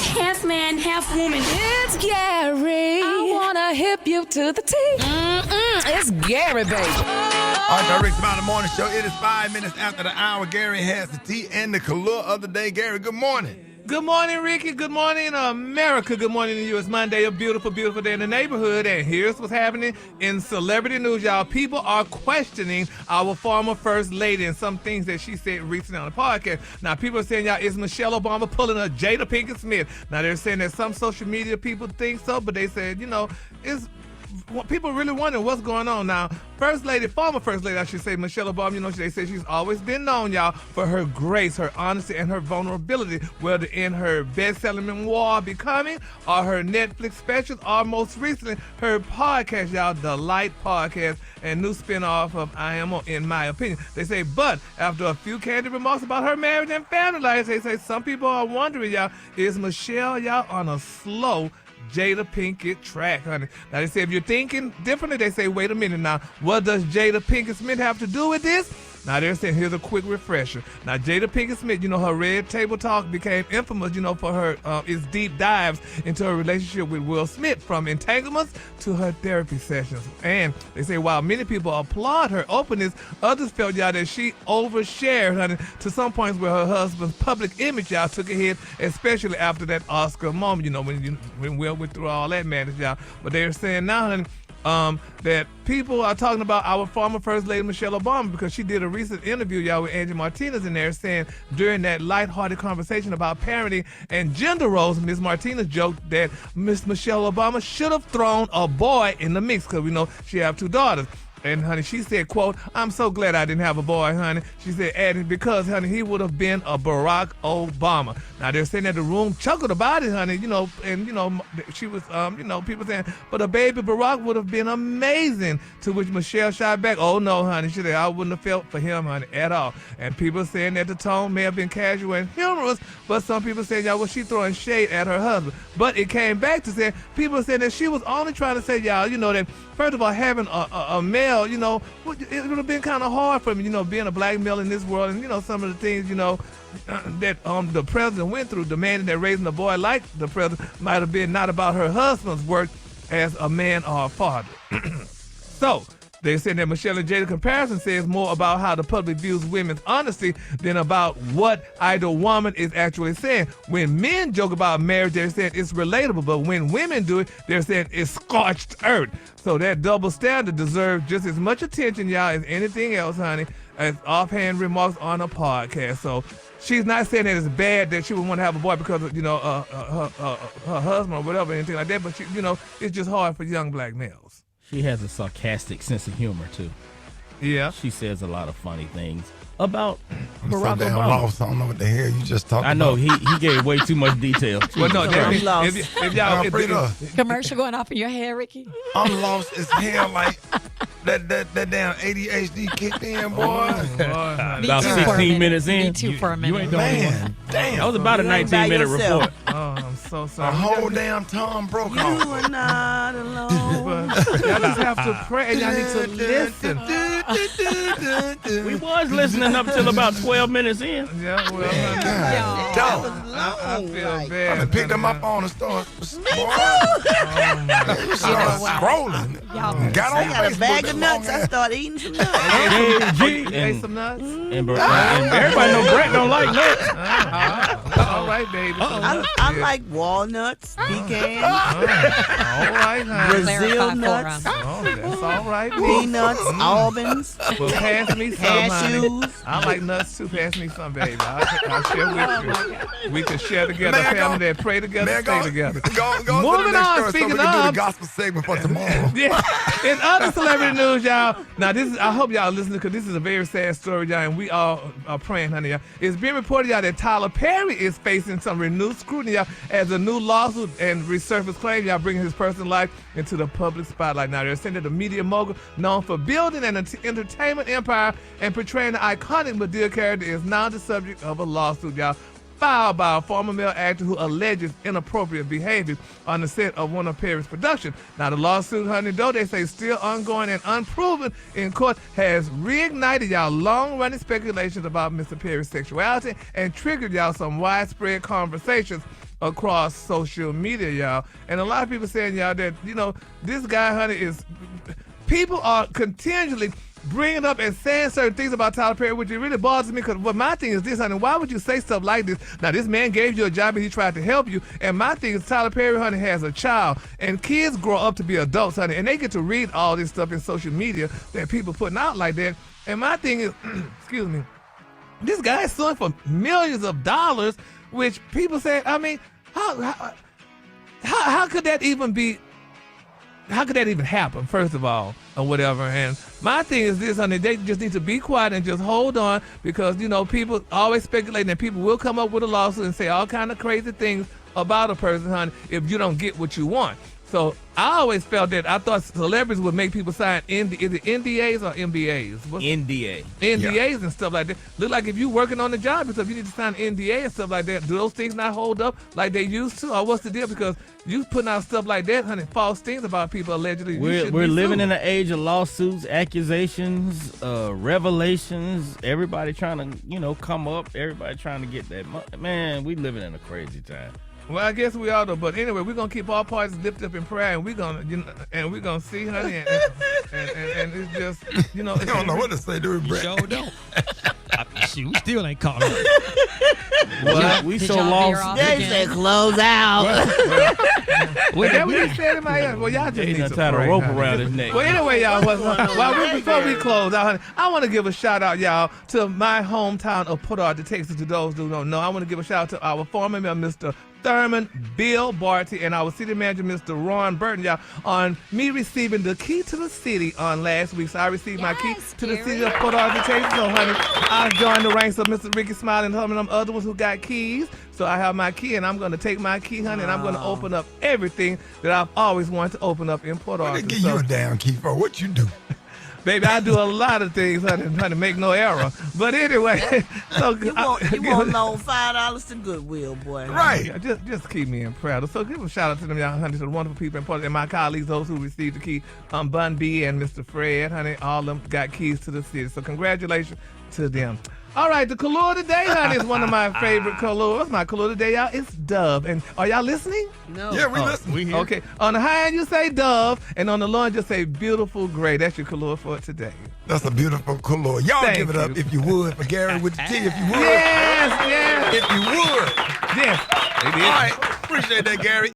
half man, half woman. It's Gary. I wanna hip you to the T. It's Gary, baby. All right, the Rick Smiley Morning Show. It is 5 minutes after the hour. Gary has the tea and the color of the day. Gary, good morning. Good morning, Ricky. Good morning, America. Good morning to you. It's Monday, a beautiful, beautiful day in the neighborhood. And here's what's happening in celebrity news, y'all. People are questioning our former first lady and some things that she said recently on the podcast. Now, people are saying, y'all, is Michelle Obama pulling a Jada Pinkett Smith? Now, they're saying that some social media people think so, but they said, it's... people really wondering what's going on now. Former First Lady, I should say, Michelle Obama, they say she's always been known, y'all, for her grace, her honesty, and her vulnerability, whether in her best-selling memoir, Becoming, or her Netflix specials, or most recently, her podcast, y'all, The Light Podcast, and new spinoff of I Am, in my opinion. They say, but after a few candid remarks about her marriage and family life, they say some people are wondering, y'all, is Michelle, y'all, on a slow Jada Pinkett track, honey? Now, they say if you're thinking differently, they say, wait a minute now, what does Jada Pinkett Smith have to do with this? Now, they're saying, here's a quick refresher. Now, Jada Pinkett Smith, her Red Table Talk became infamous, for her its deep dives into her relationship with Will Smith, from entanglements to her therapy sessions. And they say, while many people applaud her openness, others felt, y'all, that she overshared, honey, to some points where her husband's public image, y'all, took a hit, especially after that Oscar moment, when Will went through all that madness, y'all. But they're saying now, honey, that people are talking about our former First Lady Michelle Obama, because she did a recent interview, y'all, with Angie Martinez in there, saying during that lighthearted conversation about parenting and gender roles, Ms. Martinez joked that Miss Michelle Obama should have thrown a boy in the mix, because we know she have 2 daughters. And, honey, she said, quote, I'm so glad I didn't have a boy, honey. She said, adding, because, honey, he would have been a Barack Obama. Now, they're saying that the room chuckled about it, honey, and, she was, people saying, but a baby Barack would have been amazing, to which Michelle shot back, oh, no, honey. She said, I wouldn't have felt for him, honey, at all. And people saying that the tone may have been casual and humorous, but some people saying, y'all, well, she throwing shade at her husband. But it came back to say, people saying that she was only trying to say, y'all, that, first of all, having a male, it would have been kind of hard for me, being a black male in this world, and, some of the things, that the president went through, demanding that raising a boy like the president might have been not about her husband's work as a man or a father. So, they said that Michelle and Jada comparison says more about how the public views women's honesty than about what either woman is actually saying. When men joke about marriage, they're saying it's relatable, but when women do it, they're saying it's scorched earth. So that double standard deserves just as much attention, y'all, as anything else, honey, as offhand remarks on a podcast. So she's not saying that it's bad that she would want to have a boy because of, her husband or whatever, anything like that, but she, it's just hard for young black males. She has a sarcastic sense of humor, too. Yeah. She says a lot of funny things about Barack so damn Obama. lost. I don't know what the hell you just talking about. I know, he gave way too much detail. Well, no, I'm lost. if y'all... Commercial going off in your head, Ricky? I'm lost as hell, like that damn ADHD kicked in, boy. About 16 minutes in. Me too for a minute. You ain't doing Man, damn. That was about a 19-minute report. Oh, I'm so A sorry. whole damn tongue broke off. You are not alone. Y'all just have to pray and y'all need to listen. We was listening up till about 12 minutes in. Yeah, well, I feel bad. I picked them up on the store. Scrolling. Got on I got a bag of nuts. I started eating some nuts. You ate some nuts? And everybody know Brett don't like nuts. All right, baby. I like walnuts, pecans, All right, honey. Brazil nuts, Oh, that's all right. peanuts, almonds, Well, pass me some, honey. cashews. I like nuts too. Pass me some, baby. I'll share with you. We can share together, family that pray together, stay together. Go Moving to the next on, story so speaking we can do of- the gospel segment for tomorrow. Yeah. In other celebrity news, y'all. Now, I hope y'all listening, because this is a very sad story, y'all, and we all are praying, honey, y'all. It's being reported, y'all, that Tyler Perry is facing some renewed scrutiny, y'all, as a new lawsuit and resurfaced claim, y'all, bringing his personal life into the public spotlight. Now, they're saying that the media mogul, known for building an entertainment empire and portraying the iconic Madea character, is now the subject of a lawsuit, y'all, filed by a former male actor who alleges inappropriate behavior on the set of one of Perry's productions. Now, the lawsuit, honey, though they say still ongoing and unproven in court, has reignited y'all long-running speculations about Mr. Perry's sexuality and triggered y'all some widespread conversations across social media, y'all. And a lot of people saying, y'all, that, this guy, honey, is... People are continually bringing up and saying certain things about Tyler Perry, which it really bothers me, because my thing is this, honey, why would you say stuff like this? Now, this man gave you a job and he tried to help you, and my thing is Tyler Perry, honey, has a child, and kids grow up to be adults, honey, and they get to read all this stuff in social media that people putting out like that, and my thing is, excuse me, this guy is suing for millions of dollars, which people say, I mean, how could that even be? How could that even happen, first of all, or whatever? And my thing is this, honey, they just need to be quiet and just hold on, because, people always speculating that people will come up with a lawsuit and say all kind of crazy things about a person, honey, if you don't get what you want. So I always felt that I thought celebrities would make people sign is it NDAs or MBAs? NDA. NDAs and stuff like that. Look like if you working on the job and stuff, you need to sign NDA and stuff like that. Do those things not hold up like they used to? Or what's the deal? Because you putting out stuff like that, honey, false things about people allegedly. We're living in an age of lawsuits, accusations, revelations. Everybody trying to, come up. Everybody trying to get that money. Man, we living in a crazy time. Well, I guess we are though. But anyway, we're gonna keep all parties lifted up in prayer, and we're gonna see, honey, and it's just, I don't know what to say to it, Brett. Sure don't. Shoot, we still ain't calling. We so lost. They said close out. Well, that what you said in my ear. Well, y'all just need to tied a pray, rope honey. around his neck. Well, anyway, y'all, before we close out, honey, I want to give a shout out, y'all, to my hometown of Port Arthur, Texas. To those who don't know, I want to give a shout out to our former mayor, Mr. Thurman Bill Barty, and our city manager, Mr. Ron Burton, y'all, on me receiving the key to the city on last week. So I received my key to the city of Port Arthur, Texas. So, honey, I joined the ranks of Mr. Rickey, Smiley, and some of them other ones who got keys. So I have my key, and I'm going to take my key, honey, and I'm going to open up everything that I've always wanted to open up in Port Arthur. They give you a damn key for what you do. Baby, I do a lot of things, honey, trying to make no error. But anyway, so You won't loan $5 to Goodwill, boy. Right. Yeah, just keep me in prayer. So give a shout out to them, y'all, honey, to the wonderful people in Port Arthur, and my colleagues, those who received the key, Bun B and Mr. Fred, honey, all of them got keys to the city. So congratulations to them. All right, the color today, honey, is one of my favorite colors. My color today, y'all, is Dove. And are y'all listening? No. Yeah, we listen. We here. Okay. On the high end, you say Dove, and on the low end, you say Beautiful Gray. That's your color for today. That's a beautiful color. Y'all Thank give it up you. if you would for Gary with the T, if you would. Yes. If you would. Yes. All right. Appreciate that, Gary.